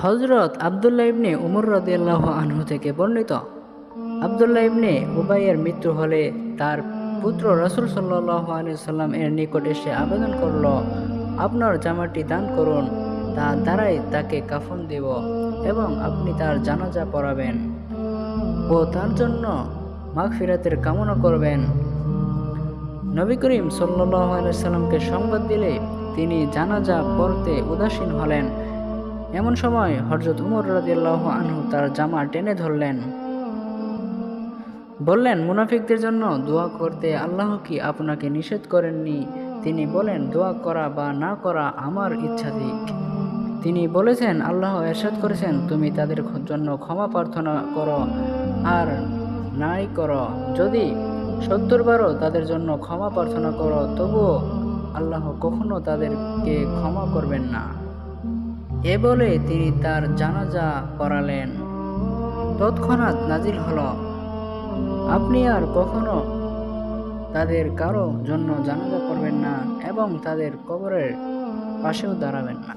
হযরত আব্দুল্লাহ ইবনে উমর রাদিয়াল্লাহু আনহু থেকে বর্ণিত, আব্দুল্লাহ ইবনে উবাইয়ের মৃত্যু হলে তার পুত্র রাসূল সাল্লাল্লাহু আলাইহি ওয়াসাল্লাম এর নিকট এসে আবেদন করল, আপনার জামাটি দান করুন, তা দ্বারাই তাকে কাফন দেব এবং আপনি তার জানাজা পড়াবেন ও তার জন্য মাগফিরাতের কামনা করবেন। নবী করিম সাল্লাল্লাহু আলাইহি ওয়াসাল্লামকে সংবাদ দিলে তিনি জানাজা পড়তে উদাসীন হলেন। এমন সময় হযরত উমর রাদিয়াল্লাহু আনহু তার জামা টেনে ধরলেন, বললেন, মুনাফিকদের জন্য দোয়া করতে আল্লাহ কি আপনাকে নিষেধ করেননি? তিনি বলেন, দোয়া করা বা না করা আমার ইচ্ছাধিক। তিনি বলেছেন, আল্লাহ ইরশাদ করেছেন, তুমি তাদের জন্য ক্ষমা প্রার্থনা করো আর নাই করো। যদি 70 বারও তাদের জন্য ক্ষমা প্রার্থনা করো, তবুও আল্লাহ কখনো তাদেরকে ক্ষমা করবেন না। এ বলে তিনি তার জানাজা পড়ালেন। তৎক্ষণাৎ নাজিল হলো, আপনি আর কখনো তাদের কারো জন্য জানাজা পড়বেন না এবং তাদের কবরের পাশেও দাঁড়াবেন না।